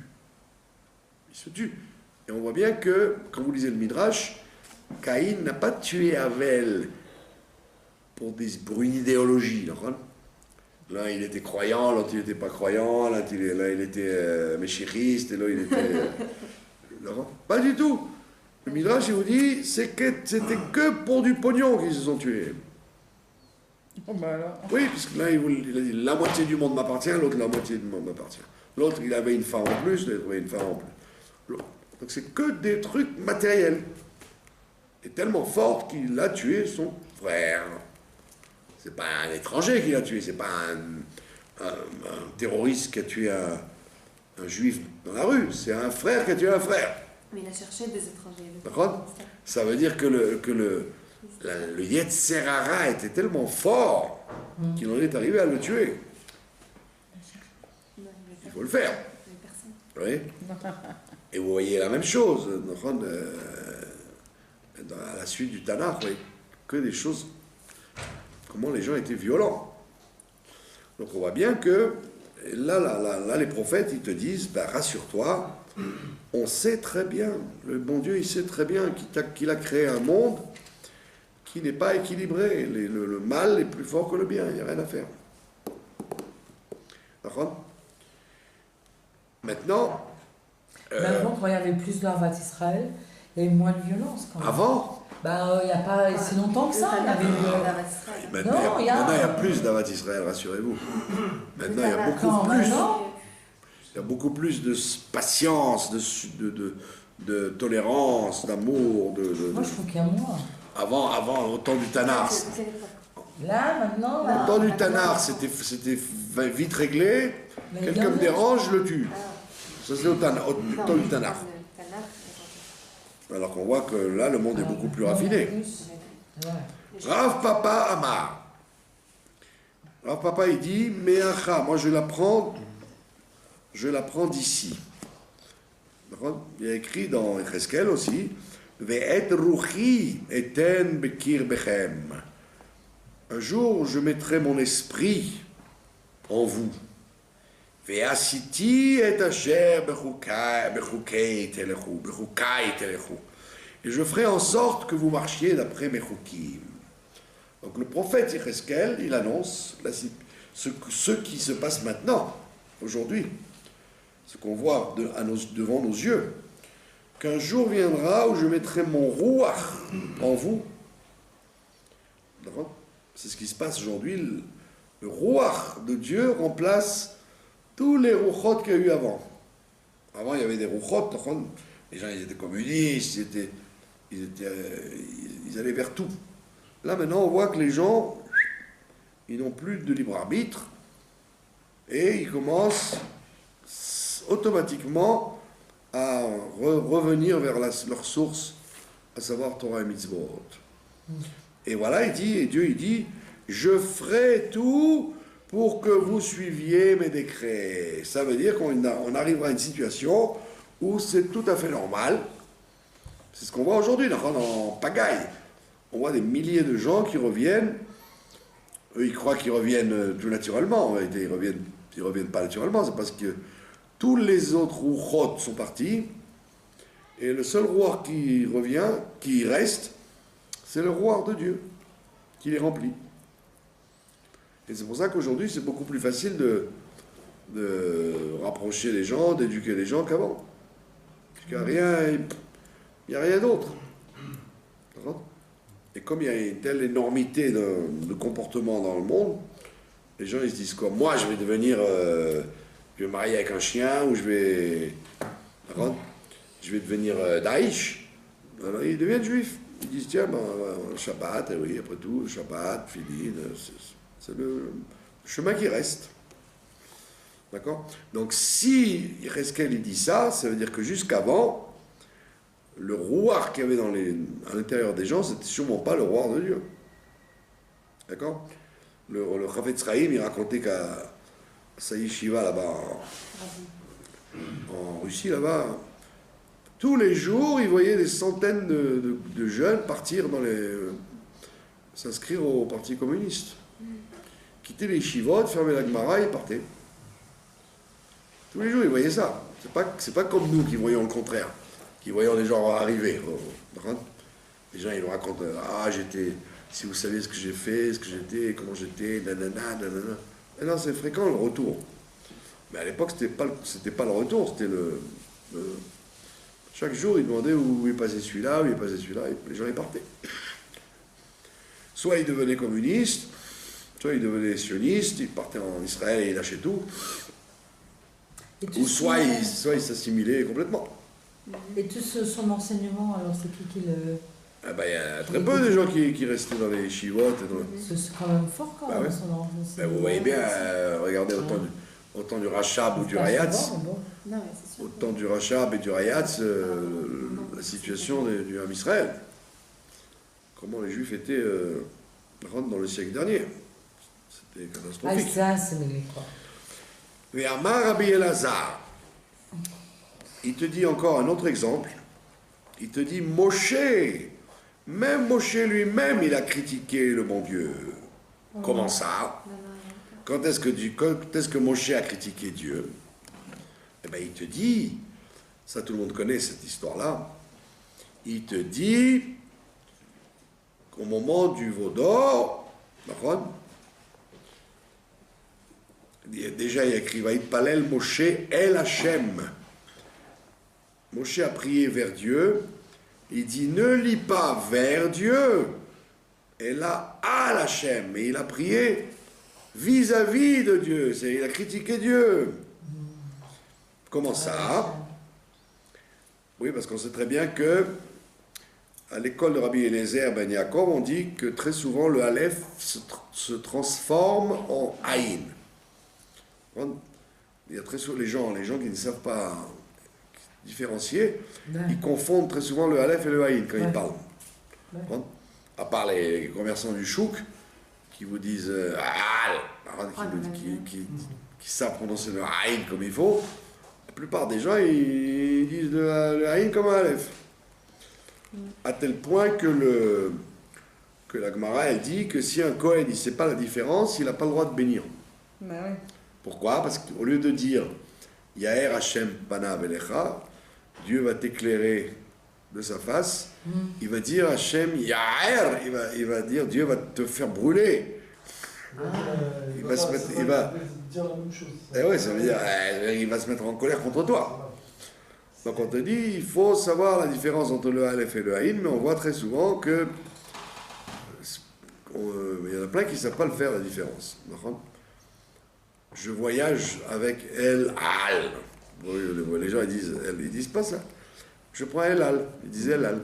Il se tue. Et on voit bien que, quand vous lisez le Midrash, Caïn n'a pas tué Abel pour une idéologie. L'un, il était croyant, l'autre, il n'était pas croyant, l'un, il était méchiriste, et l'autre, il était... Pas du tout. Le Midrash, il vous dit, c'était que pour du pognon qu'ils se sont tués. Oh bah alors. Oui, parce que là, il a dit, la moitié du monde m'appartient, l'autre, la moitié du monde m'appartient. L'autre, il avait une femme en plus, l'autre avait une femme en plus. Donc c'est que des trucs matériels. Et tellement forte qu'il a tué son frère. C'est pas un étranger qui l'a tué, c'est pas un terroriste qui a tué un juif dans la rue, c'est un frère qui a tué un frère. Mais il a cherché des étrangers. D'accord ? Ça veut dire que le Yetzer Hara était tellement fort qu'il en est arrivé à le tuer. Il faut le faire. Oui. Et vous voyez la même chose à la suite du Tanakh, vous voyez, que des choses, comment les gens étaient violents. Donc on voit bien que là les prophètes, ils te disent, ben, rassure-toi, on sait très bien, le bon Dieu, il sait très bien qu'il a créé un monde qui n'est pas équilibré. Le mal est plus fort que le bien, il n'y a rien à faire. D'accord ? Maintenant... Avant, quand il y avait plus d'Arvat Israël, il y avait moins de violence. Quand même. Avant ? Il n'y a pas si longtemps que ça. Maintenant, il y a plus d'Avat Israël, rassurez-vous. Maintenant, il y a beaucoup plus. Il y a beaucoup plus de patience, de tolérance, d'amour. Moi, je trouve qu'il y a moins. Avant, au temps du Tanakh. Là, maintenant, Le temps du Tanar, c'était vite réglé. Quelqu'un me dérange, je le tue. Ça, c'est au temps du Tanar. Alors qu'on voit que là, le monde est beaucoup plus raffiné. Rav Papa Amar. Rav Papa, il dit, Meacha, moi je la prends d'ici. Il y a écrit dans Echeskel aussi, Ve'et ruchi eten bekir bechem. Un jour, je mettrai mon esprit en vous. Ve'asiti et asher bechukei telechu. Et je ferai en sorte que vous marchiez d'après mes chukim. Donc le prophète Echeskel, il annonce ce qui se passe maintenant, aujourd'hui, ce qu'on voit devant nos yeux, qu'un jour viendra où je mettrai mon rouach en vous. D'accord ? C'est ce qui se passe aujourd'hui. Le rouach de Dieu remplace tous les rouchot qu'il y a eu avant. Avant, il y avait des rouchot, les gens ils étaient communistes, ils allaient vers tout. Là, maintenant, on voit que les gens, ils n'ont plus de libre arbitre et ils commencent automatiquement à revenir vers leur source, à savoir Torah et Mitzvot. Et voilà, Dieu il dit, je ferai tout pour que vous suiviez mes décrets. Ça veut dire qu'on arrivera à une situation où c'est tout à fait normal. C'est ce qu'on voit aujourd'hui, en pagaille. On voit des milliers de gens qui reviennent. Eux, ils croient qu'ils reviennent tout naturellement. En réalité, ils reviennent pas naturellement. C'est parce que tous les autres rouchot sont partis. Et le seul roi qui revient, qui reste, c'est le roi de Dieu, qui les remplit. Et c'est pour ça qu'aujourd'hui, c'est beaucoup plus facile de rapprocher les gens, d'éduquer les gens qu'avant. Parce qu'il n'y a rien d'autre. Et comme il y a une telle énormité de comportements dans le monde, les gens ils se disent quoi ? Moi, je vais devenir, je vais me marier avec un chien, ou je vais devenir Daesh. Alors, ils deviennent juifs. Ils disent tiens, Shabbat, oui, après tout, Shabbat, Filin, c'est le chemin qui reste. D'accord ? Donc si Echeskel il dit ça, ça veut dire que jusqu'avant, le rouar qu'il y avait à l'intérieur des gens, c'était sûrement pas le rouar de Dieu. D'accord ? Le Chafetz Chaim, il racontait qu'à sa yeshiva là-bas, en Russie là-bas, tous les jours, il voyait des centaines de jeunes partir s'inscrire au Parti communiste. Quitter les yeshivot, fermer la Gemara et partaient. Tous les jours, il voyait ça. C'est pas comme nous qui voyons le contraire, qui voyons des gens arriver. Les gens, ils nous racontent si vous saviez ce que j'ai fait, ce que j'étais, comment j'étais, nanana. Et là, c'est fréquent le retour. Mais à l'époque, c'était pas le retour, c'était chaque jour, ils demandaient où est passé celui-là, où est passé celui-là, et les gens y partaient. Soit ils devenaient communistes, soit ils devenaient sionistes, ils partaient en Israël et ils lâchaient tout. Ou soit ils s'assimilaient complètement. Et tout son enseignement, alors c'est qui le... Il y a très peu de gens qui restaient dans les chivotes. C'est quand même fort quand même, son enseignement. Vous voyez bien, regardez autant du Rachab ou du Rayatz. Autant du Rachab et du Rayatz, la situation du Ham Israël. Comment les Juifs étaient dans le siècle dernier. C'était catastrophique. Ça, c'est quoi. Mais Amar Rabbi Elazar, il te dit encore un autre exemple. Il te dit Moshe. Même Moshe lui-même, il a critiqué le bon Dieu. Comment ça ? Quand est-ce que Moshe a critiqué Dieu ? Eh bien, il te dit, ça tout le monde connaît cette histoire-là, il te dit qu'au moment du veau d'or, déjà il y a écrit Vaït Palel Moshe El Hashem. Moshe a prié vers Dieu. Il dit ne lis pas vers Dieu, et là Al Hashem. Et il a prié vis-à-vis de Dieu. Il a critiqué Dieu. Comment ça ? Oui, parce qu'on sait très bien que à l'école de Rabbi Eliezer Ben Yaakov, on dit que très souvent le Aleph se transforme en Aïn. Il y a très souvent les gens qui ne savent pas différencier, ils confondent très souvent le Aleph et le Aïn quand ils parlent. À part les commerçants du chouk qui vous disent qui savent prononcer le Aïn comme il faut. La plupart des gens ils disent le Aïn comme un Aleph. À tel point que la Gemara elle dit que si un Kohen il ne sait pas la différence, il n'a pas le droit de bénir. Bah oui. Pourquoi? Parce qu'au lieu de dire Yaher Hashem Panav Elecha, Dieu va t'éclairer de sa face, il va dire Hashem Yaher, il va dire Dieu va te faire brûler. Il va se mettre, il va dire la même chose. Eh oui, ça veut dire il va se mettre en colère contre toi. Donc on te dit, il faut savoir la différence entre le Aleph et le Aïn, mais on voit très souvent que il y en a plein qui ne savent pas le faire, la différence. Je voyage avec El Al. Les gens ils disent pas ça. Je prends El Al. Ils disent El Al.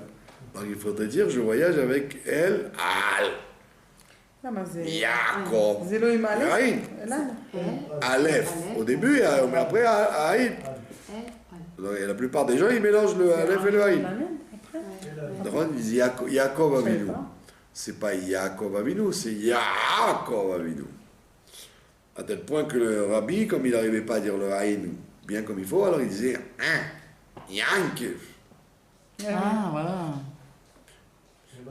Donc il faudrait dire, je voyage avec El Al. Yaakov. Zélo et Malek. Aïn. Aleph. Au début, mais après Aïn. Et la plupart des gens, ils mélangent le Aleph et le Aïn. Donc ils disent Yaakov Avinu. C'est pas Yaakov Avinu, c'est Yaakov Avinu. À tel point que le rabbi, comme il n'arrivait pas à dire le Aïn bien comme il faut, alors il disait Yankev. Ah, voilà.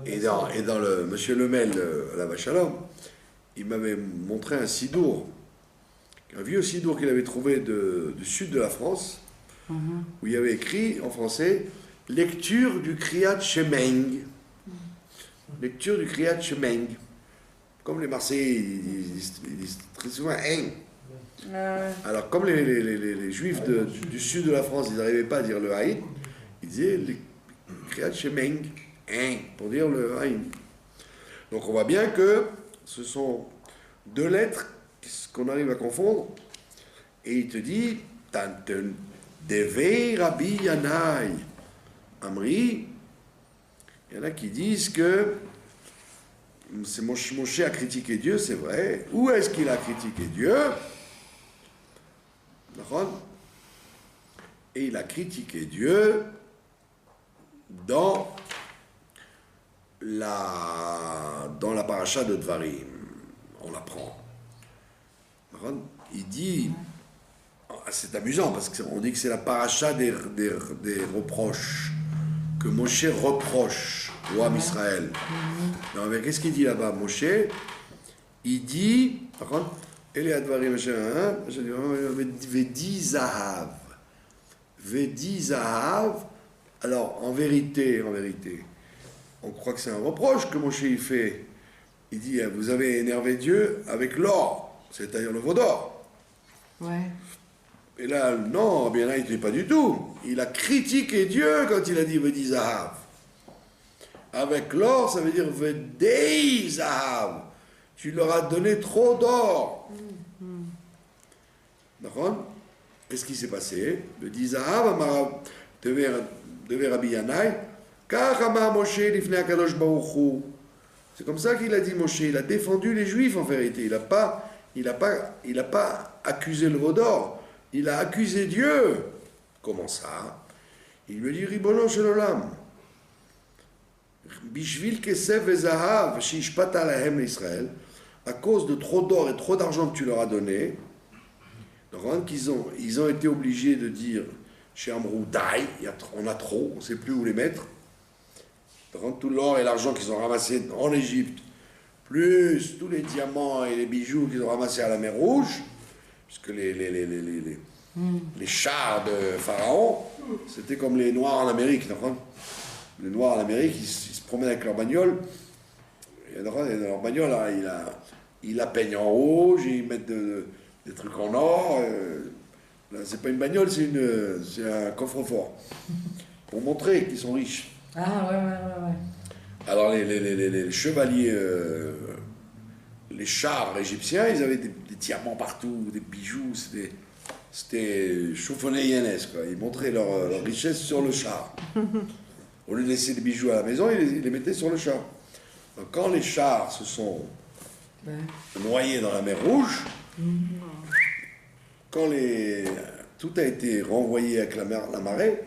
Et dans le Monsieur Lemel, la Vachalom, il m'avait montré un sidour, un vieux sidour qu'il avait trouvé du sud de la France, où il y avait écrit en français lecture du Kriyat Shemeng. Lecture du Kriyat Shemeng. Comme les Marseillais, ils disent très souvent hein. Alors, comme les Juifs du sud de la France, ils n'arrivaient pas à dire le Haïn, ils disaient Kriyat Shemeng, hein, pour dire le Haïn. Donc, on voit bien que ce sont deux lettres qu'on arrive à confondre. Et il te dit Tanten Devei Rabbi Yanai Amri. Il y en a qui disent que c'est Moshe a critiqué Dieu, c'est vrai. Où est-ce qu'il a critiqué Dieu? Et il a critiqué Dieu dans la paracha de Dvarim. On l'apprend. Il dit, c'est amusant parce qu'on dit que c'est la paracha des reproches, que Moshe reproche au Ham Israël. Non, mais qu'est-ce qu'il dit là-bas, Moshe? Il dit, par contre, Vedi Zahav. Vedi Zahav. Alors, en vérité, on croit que c'est un reproche que Moshe il fait. Il dit, vous avez énervé Dieu avec l'or, c'est-à-dire le veau d'or. Ouais. Et là, non, bien là, il n'était pas du tout. Il a critiqué Dieu quand il a dit Vedi Zahav. Avec l'or, ça veut dire Vedei Zahav. Tu leur as donné trop d'or. D'accord? Qu'est-ce qui s'est passé? Vedi Zahav, devait Rabbi Yanai, Kach Amar Moshe lifnei HaKadosh Baruch Hu. C'est comme ça qu'il a dit Moshe. Il a défendu les Juifs en vérité. Il n'a pas accusé le veau d'or. Il a accusé Dieu. Comment ça? Il lui a dit Ribono shel olam. Bishvil kesef vezahav shishpat alahem l'Israël. À cause de trop d'or et trop d'argent que tu leur as donné, ils ont été obligés de dire chez Amrou Dai, on a trop, on ne sait plus où les mettre. Tout l'or et l'argent qu'ils ont ramassé en Égypte, plus tous les diamants et les bijoux qu'ils ont ramassés à la mer Rouge, puisque les chars de Pharaon, c'était comme les Noirs en Amérique. Les Noirs en Amérique, ils se promènent avec leur bagnole, et dans leur bagnole, ils la peignent en rouge, ils mettent des trucs en or. Là, c'est pas une bagnole, c'est un coffre-fort, pour montrer qu'ils sont riches. Ah, ouais. Alors les chevaliers, les chars égyptiens, ils avaient des diamants partout, des bijoux, c'était chaufonné yannès, quoi. Ils montraient leur richesse sur le char. Au lieu de laisser des bijoux à la maison, il les mettait sur le char. Donc quand les chars se sont noyés dans la mer Rouge, quand tout a été renvoyé avec la marée,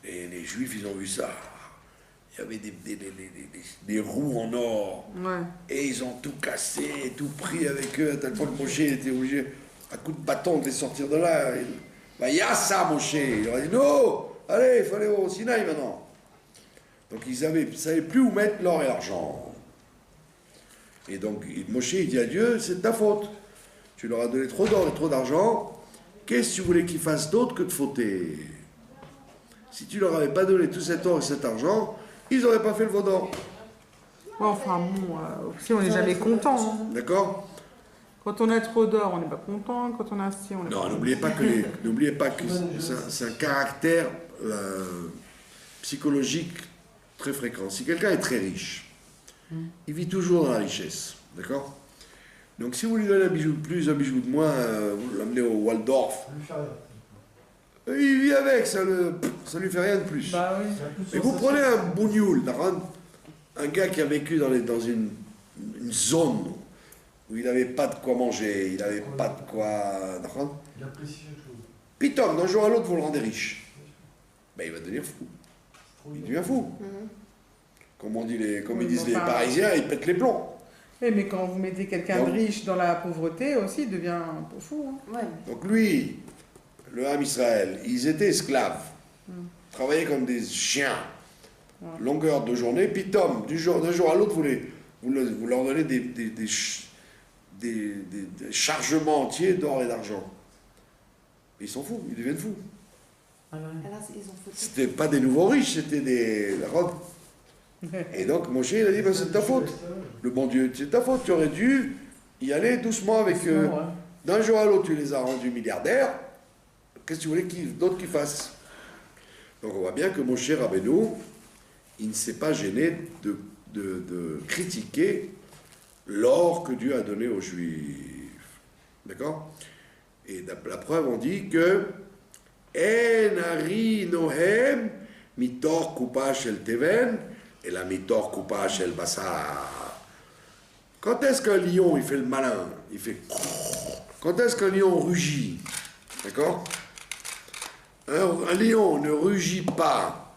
et les Juifs, ils ont vu ça. Il y avait des roues en or. Ouais. Et ils ont tout cassé, tout pris avec eux, à tel point que Moshe était obligé, à coup de bâton, de les sortir de là. Il y a ça, Moshe. Il leur a dit, non, allez, il faut aller au Sinaï maintenant. Donc ils ne savaient plus où mettre l'or et l'argent. Et donc Moshe, il dit à Dieu, c'est de ta faute. Tu leur as donné trop d'or et trop d'argent. Qu'est-ce que tu voulais qu'ils fassent d'autre que de fauter? Si tu leur avais pas donné tout cet or et cet argent, ils n'auraient pas fait le veau d'or. Ouais, enfin bon, aussi on n'est jamais content. Hein. D'accord? Quand on a trop d'or, on n'est pas content. Quand on a assez, on est Non, pas n'oubliez pas que c'est un caractère psychologique très fréquent. Si quelqu'un est très riche, il vit toujours dans la richesse. D'accord? Donc si vous lui donnez un bijou de plus, un bijou de moins, vous l'amenez au Waldorf, il vit avec, ça lui fait rien de plus. Bah oui. Mais vous prenez un bougnoul, un gars qui a vécu dans une zone où il n'avait pas de quoi manger, il n'avait pas de quoi... Il apprécie chaque chose. Pitom, d'un jour à l'autre, vous le rendez riche. Ben, il va devenir fou. Il devient fou. Comme ils disent les Parisiens, ils pètent les plombs. Oui, mais quand vous mettez quelqu'un de riche dans la pauvreté aussi, il devient un peu fou. Hein. Ouais. Donc lui, le Ham Israël, ils étaient esclaves. Travaillaient comme des chiens. Longueur de journée. Pitom, d'un jour à l'autre, vous leur donnez des chargements entiers d'or et d'argent. Ils sont fous, ils deviennent fous. Alors, ils ont fauté. C'était pas des nouveaux riches, c'était des robes. Et donc Moshe, il a dit, ben, c'est de ta faute. Le bon Dieu, c'est de ta faute, tu aurais dû y aller doucement avec eux. D'un jour à l'autre, tu les as rendus milliardaires. Qu'est-ce que tu voulais d'autre qu'ils fassent? Donc on voit bien que Moshe Rabbeinu, il ne s'est pas gêné de critiquer l'or que Dieu a donné aux Juifs. D'accord? Et la preuve, on dit que En Ari Nohem Mitor Kupa Shel Teven et la Mitor Kupa Shel Basar. Quand est-ce qu'un lion il fait le malin? Il fait. Quand est-ce qu'un lion rugit? D'accord? Un lion ne rugit pas.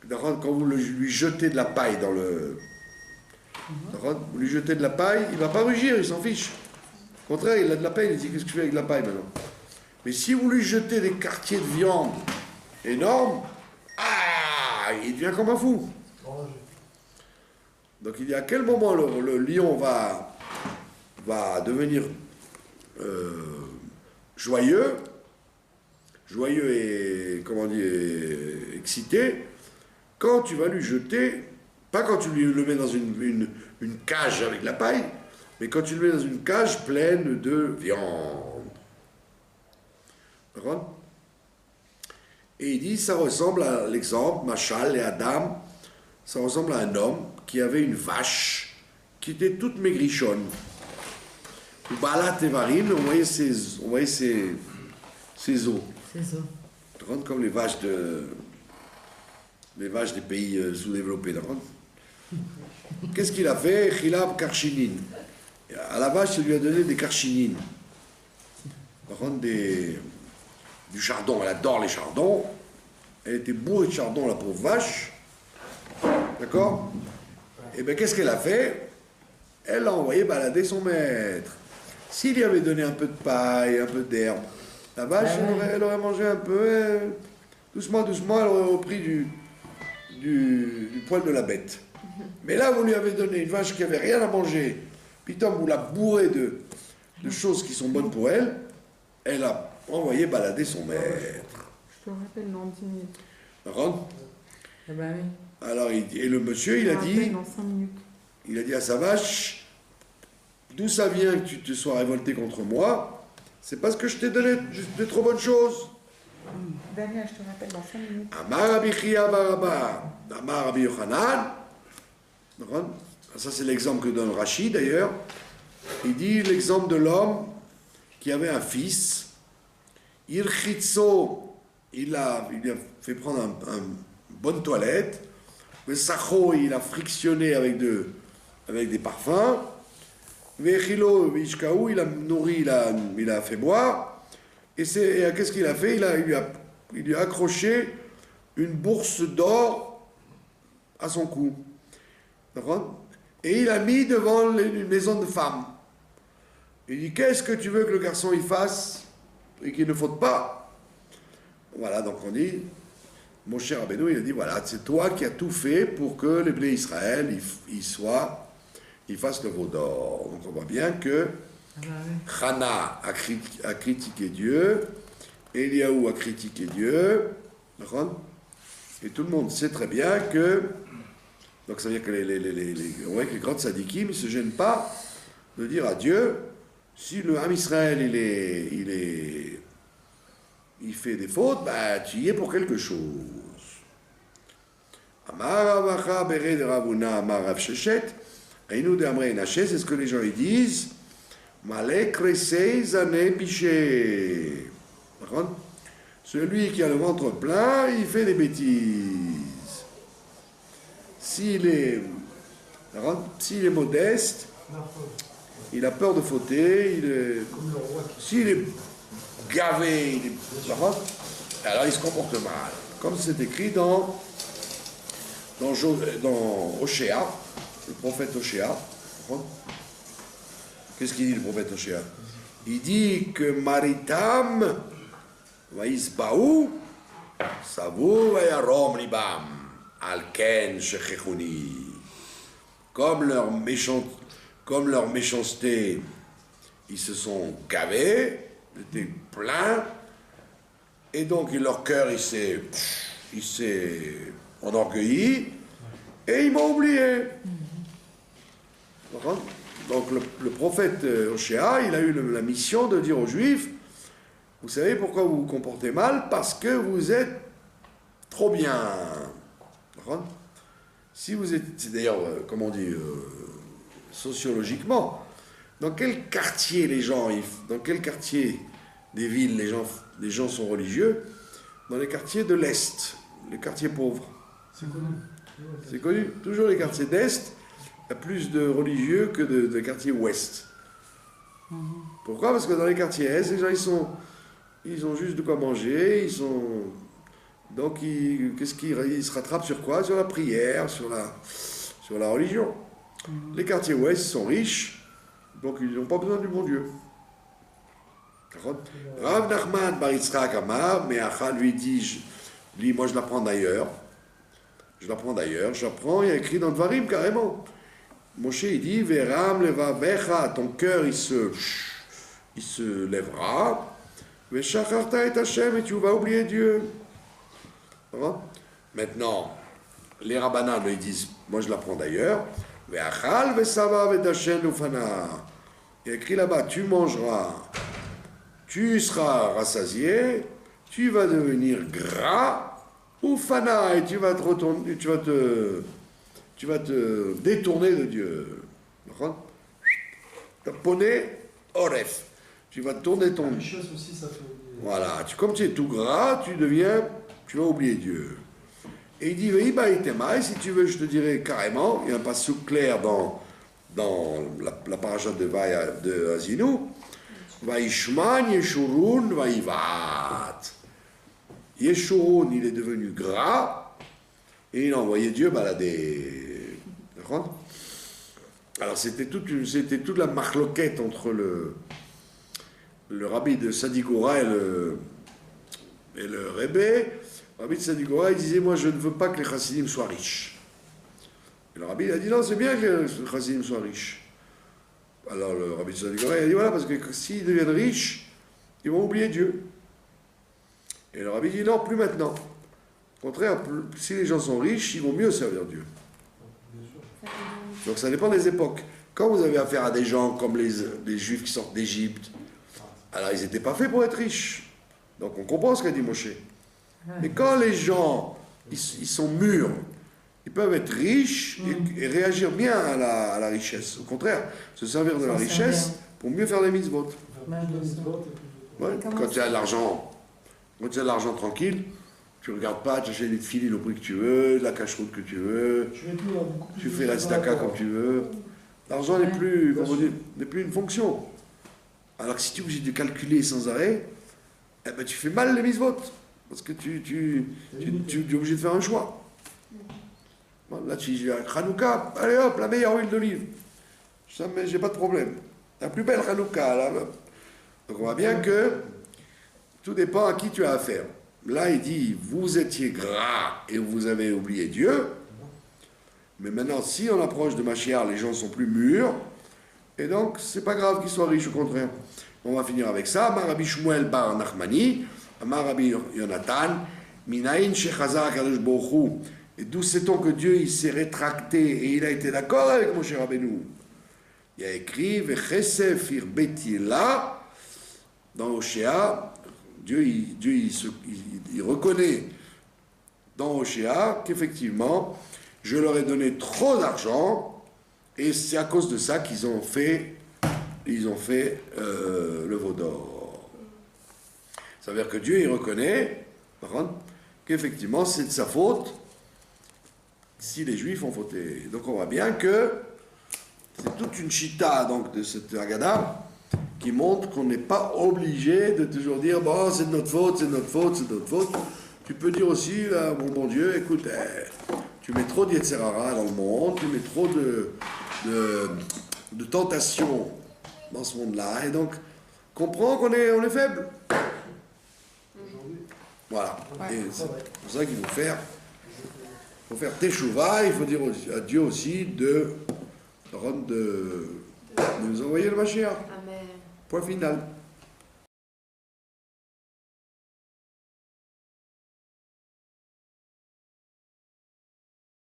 Quand vous lui jetez de la paille dans le. Vous lui jetez de la paille, il ne va pas rugir, il s'en fiche. Au contraire, il a de la paille, il dit qu'est-ce que je fais avec de la paille maintenant? Mais si vous lui jetez des quartiers de viande énormes, il devient comme un fou. Donc il dit à quel moment le lion va devenir joyeux et, comment dire, excité, quand tu vas lui jeter, pas quand tu le mets dans une cage avec la paille, mais quand tu le mets dans une cage pleine de viande. D'accord? Et il dit, ça ressemble à l'exemple, Machal et Adam, ça ressemble à un homme qui avait une vache qui était toute maigrichonne. Ou Balat et Varine, on voyait ses os. Comme les vaches des pays sous-développés. Qu'est-ce qu'il a fait? Chilab karchinin. À la vache, il lui a donné des karchinines. Du chardon, elle adore les chardons. Elle était bourrée de chardon, la pauvre vache. D'accord? Et bien, qu'est-ce qu'elle a fait? Elle l'a envoyé balader son maître. S'il lui avait donné un peu de paille, un peu d'herbe, la vache, elle aurait mangé un peu. Doucement, elle aurait repris du poil de la bête. Mais là, vous lui avez donné une vache qui n'avait rien à manger. Putain, vous la bourrez de choses qui sont bonnes pour elle. Elle a envoyé balader son maître. Je te rappelle dans 10 minutes. D'accord? Eh ben oui. Alors, et le monsieur, il a dit, Dans 5 minutes. il a dit à sa vache, d'où ça vient que tu te sois révolté contre moi? C'est parce que je t'ai donné de trop bonnes choses. Daniel, je te rappelle dans 5 minutes. Amar Rabbi Chia Baraba, Amar Rabbi Yochanan. D'accord? Ça, c'est l'exemple que donne Rashi d'ailleurs. Il dit l'exemple de l'homme qui avait un fils. Il a fait prendre un bonne toilette. Le sacho, il a frictionné avec des parfums. Vechilo, Vishkaou, il a nourri, il a fait boire. Et qu'est-ce qu'il a fait? Il lui a accroché une bourse d'or à son cou. D'accord? Et il a mis devant une maison de femmes. Il dit, qu'est-ce que tu veux que le garçon y fasse et qu'il ne faute pas? Voilà, donc on dit, mon cher Rabbeinu, il a dit, voilà, c'est toi qui as tout fait pour que les blés Israël, ils fassent le veau d'or. Donc on voit bien que Hana a critiqué Dieu, Eliaou a critiqué Dieu, d'accord? Et tout le monde sait très bien que, donc ça veut dire que on voit que les grands tzadikim ne se gênent pas de dire à Dieu, si le Ham Israël il fait des fautes, bah tu y es pour quelque chose. Amar Avacha Bered Ravuna Amar Rav Shechet, Aïnou de Amrei Naché, c'est ce que les gens ils disent, Malek Resei Zane Piché. Celui qui a le ventre plein, il fait des bêtises. S'il est modeste, il a peur de fauter, s'il est gavé, alors il se comporte mal. Comme c'est écrit dans Oshéa, le prophète Oshéa. Qu'est-ce qu'il dit le prophète Oshéa? Il dit que Maritam Vaïsbaou Savou Vayarom Libam Alken Shechechouni. Comme leur méchanceté, ils se sont gavés, ils étaient pleins, et donc leur cœur il s'est enorgueilli, et ils m'ont oublié. Donc le prophète Oshéa, il a eu la mission de dire aux Juifs, vous savez pourquoi vous vous comportez mal? Parce que vous êtes trop bien. Si vous êtes, c'est d'ailleurs, comme on dit, sociologiquement, dans quel quartier dans quel quartier des villes les gens sont religieux? Dans les quartiers de l'Est, les quartiers pauvres. C'est connu. C'est connu. Toujours les quartiers d'Est, il y a plus de religieux que de quartiers Ouest. Pourquoi? Parce que dans les quartiers Est, les gens ils ont juste de quoi manger, donc ils se rattrapent sur quoi? Sur la prière, sur la religion. Les quartiers Ouest sont riches, donc ils n'ont pas besoin du bon Dieu. Rav Nachman Bar Yitzchak Amar, mais Acha lui dit, moi je l'apprends d'ailleurs. J'apprends, il y a écrit dans Dvarim carrément. Moshe il dit, Veram levavecha, ton cœur il se lèvera, Veshacharta et Hashem, et tu vas oublier Dieu. Maintenant, les rabbanan ils disent, moi je l'apprends d'ailleurs, Veachal vesava vedashen ufana. Il y a écrit là-bas, tu mangeras, tu seras rassasié, tu vas devenir gras, ufana, et tu vas te détourner de Dieu. Taponner oref. Tu vas tourner ton... La richesse aussi, ça fait... Voilà, comme tu es tout gras, tu vas oublier Dieu. Et il dit, si tu veux, je te dirai carrément, il y a un passage clair dans la paracha de Azinu, Vaishman Yeshurun Vaivat. Yeshurun, il est devenu gras, et il a envoyé Dieu balader. D'accord? Alors c'était toute la marloquette entre le rabbi de Sadigora et le Rebbe. Le rabbi de Sadigora, il disait, moi je ne veux pas que les chassidim soient riches. Et le rabbi il a dit, non, c'est bien que les chassidim soient riches. Alors le rabbi de Sadigora, il a dit, voilà, parce que s'ils deviennent riches, ils vont oublier Dieu. Et le rabbi dit, non, plus maintenant. Au contraire, si les gens sont riches, ils vont mieux servir Dieu. Donc ça dépend des époques. Quand vous avez affaire à des gens comme les Juifs qui sortent d'Égypte, alors ils n'étaient pas faits pour être riches. Donc on comprend ce qu'a dit Moshe. Mais quand les gens, ils sont mûrs, ils peuvent être riches et réagir bien à la richesse. Au contraire, se servir de la richesse pour mieux faire des mitzvot. Ouais, quand tu as de l'argent tranquille, Tu regardes pas, tu achètes des filets au prix que tu veux, de la cache-route que tu veux, Tu mets tout là, beaucoup plus tu de fais la choses tzedaka par rapport. comme tu veux. L'argent n'est plus, comment dire, n'est plus une fonction. Alors que si tu es obligé de calculer sans arrêt, eh ben, tu fais mal les mises votes. Parce que tu es obligé de faire un choix. Bon, là, tu dis, Hanouka, allez hop, la meilleure huile d'olive. Ça, mais j'ai pas de problème. La plus belle Hanouka, là. Donc on voit bien que tout dépend à qui tu as affaire. Là, il dit, vous étiez gras et vous avez oublié Dieu. Mais maintenant, si on approche de Mashiach, les gens sont plus mûrs. Et donc, c'est pas grave qu'ils soient riches, au contraire. On va finir avec ça. Marabi Shmuel bar Nachmani, Marabi Yonatan, Minaïn Shechazar Kadosh Bohu. Et d'où sait-on que Dieu il s'est rétracté et il a été d'accord avec Moshe Rabbeinu? Il y a écrit Vechesef Irbetila dans Oshéa. Dieu il reconnaît dans Oshéa qu'effectivement, je leur ai donné trop d'argent et c'est à cause de ça qu'ils ont fait le veau d'or. Ça veut dire que Dieu il reconnaît, par contre, qu'effectivement c'est de sa faute si les Juifs ont fauté. Donc on voit bien que c'est toute une chita donc, de cette Haggadah qui montre qu'on n'est pas obligé de toujours dire bon c'est de notre faute, c'est de notre faute, c'est de notre faute. Tu peux dire aussi, là, mon bon Dieu, écoute, tu mets trop d'Yetzerara dans le monde, tu mets trop de tentations dans ce monde-là, et donc comprends qu'on est, on est faible. Voilà. Ouais. Et c'est pour ça qu'il faut faire teshuva, il faut dire à Dieu aussi de nous envoyer le Mashiach. Amen. Point final.